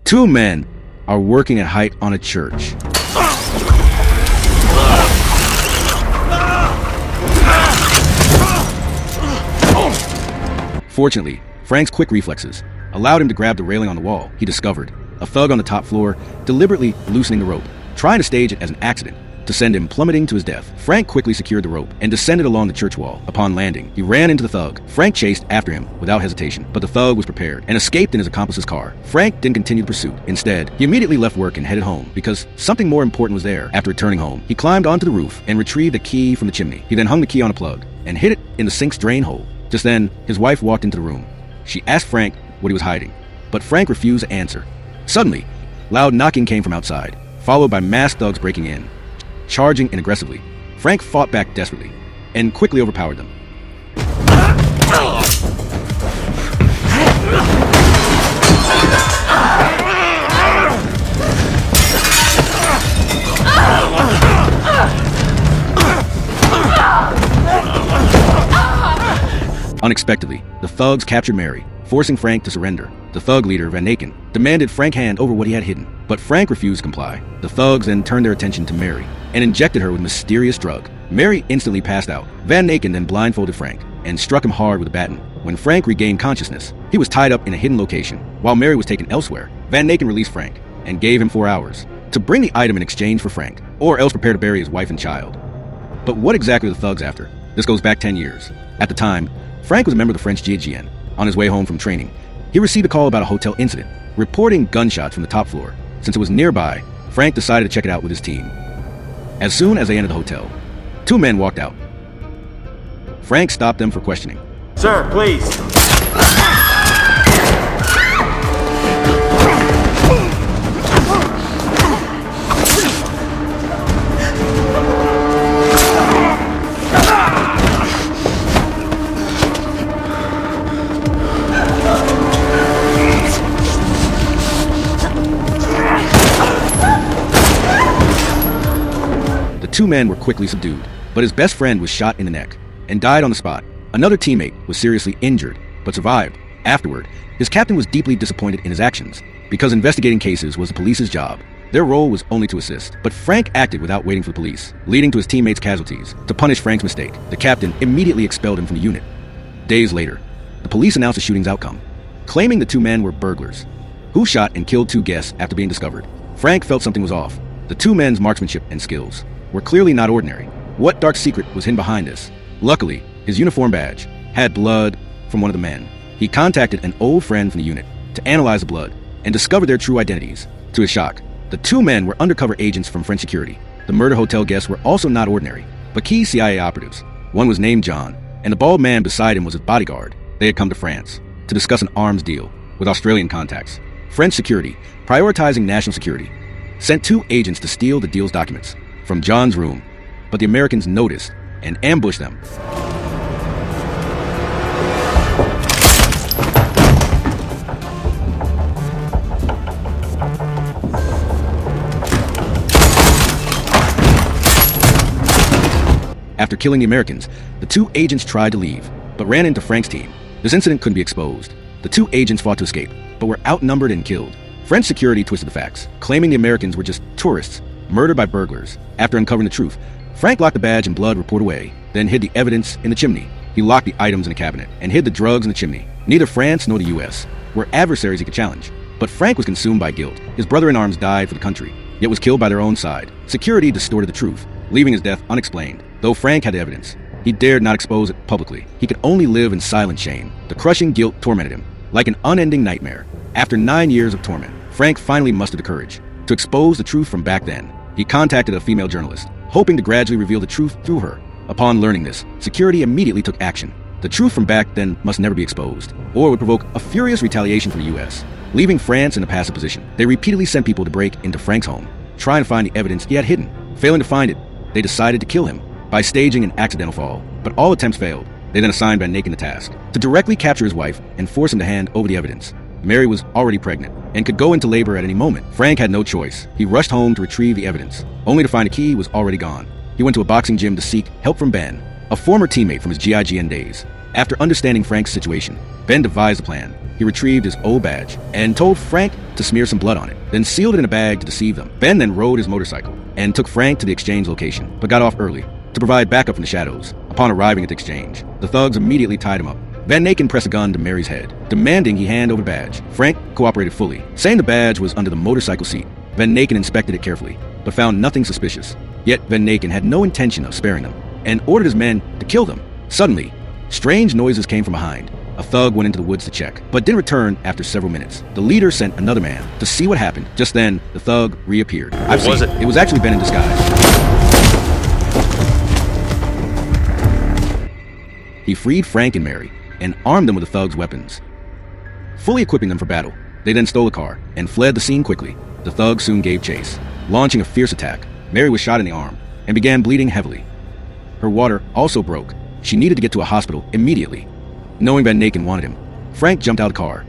Two men are working at height on a church. Fortunately, Frank's quick reflexes allowed him to grab the railing on the wall he discovered a thug on the top floor deliberately loosening the rope, trying to stage it as an accident to send him plummeting to his death. Frank quickly secured the rope and descended along the church wall. Upon landing, he ran into the thug. Frank chased after him without hesitation, but the thug was prepared and escaped in his accomplice's car. Frank didn't continue the pursuit. Instead, he immediately left work and headed home because something more important was there. After returning home, he climbed onto the roof and retrieved a key from the chimney. He then hung the key on a plug and hid it in the sink's drain hole. Just then, his wife walked into the room. She asked Frank what he was hiding, but Frank refused to answer. Suddenly, loud knocking came from outside, followed by masked thugs breaking in. Charging in aggressively, Frank fought back desperately and quickly overpowered them. Unexpectedly, the thugs captured Mary, forcing Frank to surrender. The thug leader, Van Naken, demanded Frank hand over what he had hidden, but Frank refused to comply. The thugs then turned their attention to Mary and injected her with a mysterious drug. Mary instantly passed out. Van Naken then blindfolded Frank and struck him hard with a baton. When Frank regained consciousness, he was tied up in a hidden location. While Mary was taken elsewhere, Van Naken released Frank and gave him 4 hours to bring the item in exchange for Frank, or else prepare to bury his wife and child. But what exactly were the thugs after? This goes back 10 years. At the time, Frank was a member of the French GIGN. On his way home from training, he received a call about a hotel incident, reporting gunshots from the top floor. Since it was nearby, Frank decided to check it out with his team. As soon as they entered the hotel, 2 men walked out. Frank stopped them for questioning. Sir, please. The 2 men were quickly subdued, but his best friend was shot in the neck and died on the spot. Another teammate was seriously injured, but survived. Afterward, his captain was deeply disappointed in his actions, because investigating cases was the police's job. Their role was only to assist, but Frank acted without waiting for the police, leading to his teammates' casualties. To punish Frank's mistake, the captain immediately expelled him from the unit. Days later, the police announced the shooting's outcome, claiming the 2 men were burglars, who shot and killed 2 guests after being discovered. Frank felt something was off. The 2 men's marksmanship and skills were clearly not ordinary. What dark secret was hidden behind this? Luckily, his uniform badge had blood from one of the men. He contacted an old friend from the unit to analyze the blood and discover their true identities. To his shock, the 2 men were undercover agents from French security. The murder hotel guests were also not ordinary, but key CIA operatives. One was named John, and the bald man beside him was his bodyguard. They had come to France to discuss an arms deal with Australian contacts. French security, prioritizing national security, sent 2 agents to steal the deal's documents from John's room, but the Americans noticed and ambushed them. After killing the Americans, the 2 agents tried to leave, but ran into Frank's team. This incident couldn't be exposed. The 2 agents fought to escape, but were outnumbered and killed. French security twisted the facts, claiming the Americans were just tourists murdered by burglars. After uncovering the truth, Frank locked the badge and blood report away, then hid the evidence in the chimney. He locked the items in a cabinet and hid the drugs in the chimney. Neither France nor the US were adversaries he could challenge, but Frank was consumed by guilt. His brother-in-arms died for the country, yet was killed by their own side. Security distorted the truth, leaving his death unexplained. Though Frank had the evidence, he dared not expose it publicly. He could only live in silent shame. The crushing guilt tormented him, like an unending nightmare. After 9 years of torment, Frank finally mustered the courage to expose the truth from back then. He contacted a female journalist, hoping to gradually reveal the truth through her. Upon learning this, security immediately took action. The truth from back then must never be exposed, or it would provoke a furious retaliation from the US. Leaving France in a passive position, they repeatedly sent people to break into Frank's home, trying to find the evidence he had hidden. Failing to find it, they decided to kill him by staging an accidental fall, but all attempts failed. They then assigned Van Naken the task to directly capture his wife and force him to hand over the evidence. Mary was already pregnant and could go into labor at any moment. Frank had no choice. He rushed home to retrieve the evidence, only to find the key was already gone. He went to a boxing gym to seek help from Ben, a former teammate from his GIGN days. After understanding Frank's situation, Ben devised a plan he retrieved his old badge and told Frank to smear some blood on it, then sealed it in a bag to deceive them. Ben then rode his motorcycle and took Frank to the exchange location, but got off early to provide backup from the shadows. Upon arriving at the exchange, the thugs immediately tied him up. Van Naken pressed a gun to Mary's head, demanding he hand over the badge. Frank cooperated fully, saying the badge was under the motorcycle seat. Van Naken inspected it carefully, but found nothing suspicious. Yet Van Naken had no intention of sparing them, and ordered his men to kill them. Suddenly, strange noises came from behind. A thug went into the woods to check, but didn't return after several minutes. The leader sent another man to see what happened. Just then, the thug reappeared. What was it? It was actually Ben in disguise. He freed Frank and Mary, and armed them with the thugs' weapons, fully equipping them for battle. They then stole a car and fled the scene quickly. The thugs soon gave chase, launching a fierce attack. Mary was shot in the arm and began bleeding heavily. Her water also broke. She needed to get to a hospital immediately. Knowing Van Naken wanted him, Frank jumped out of the car.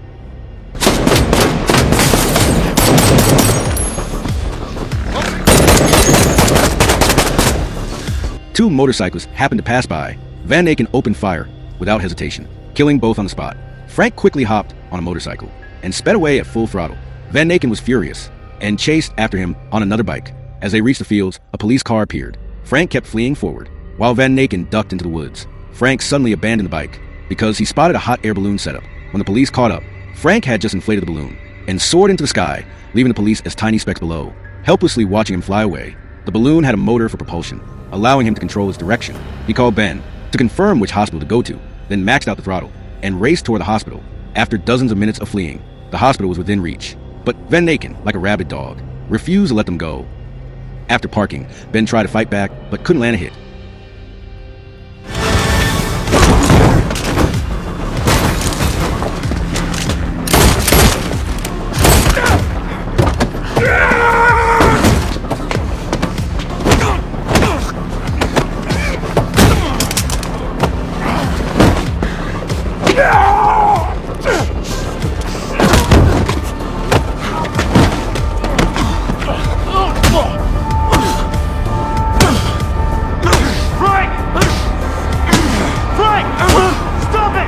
Two motorcyclists happened to pass by. Van Naken opened fire without hesitation, killing both on the spot. Frank quickly hopped on a motorcycle and sped away at full throttle. Van Naken was furious and chased after him on another bike. As they reached the fields, a police car appeared. Frank kept fleeing forward, while Van Naken ducked into the woods. Frank suddenly abandoned the bike because he spotted a hot air balloon setup. When the police caught up, Frank had just inflated the balloon and soared into the sky, leaving the police as tiny specks below, helplessly watching him fly away. The balloon had a motor for propulsion, allowing him to control its direction. He called Ben to confirm which hospital to go to, then maxed out the throttle and raced toward the hospital. After dozens of minutes of fleeing, the hospital was within reach, but Van Naken, like a rabid dog, refused to let them go. After parking, Ben tried to fight back, but couldn't land a hit.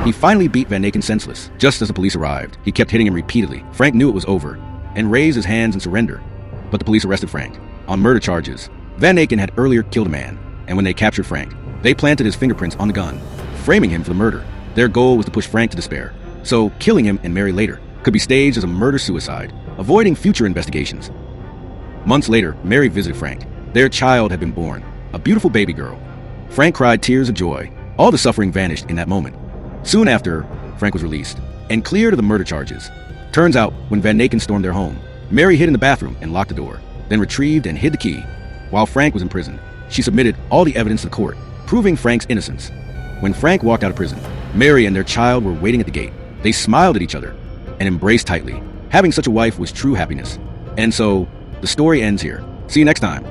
He finally beat Van Naken senseless. Just as the police arrived, he kept hitting him repeatedly. Frank knew it was over and raised his hands in surrender, but the police arrested Frank on murder charges. Van Naken had earlier killed a man, and when they captured Frank, they planted his fingerprints on the gun, framing him for the murder. Their goal was to push Frank to despair, so killing him and Mary later could be staged as a murder-suicide, avoiding future investigations. Months later, Mary visited Frank. Their child had been born, a beautiful baby girl. Frank cried tears of joy. All the suffering vanished in that moment. Soon after, Frank was released and cleared of the murder charges. Turns out, when Van Naken stormed their home, Mary hid in the bathroom and locked the door, then retrieved and hid the key. While Frank was in prison, she submitted all the evidence to the court, proving Frank's innocence. When Frank walked out of prison, Mary and their child were waiting at the gate. They smiled at each other and embraced tightly. Having such a wife was true happiness. And so, the story ends here. See you next time.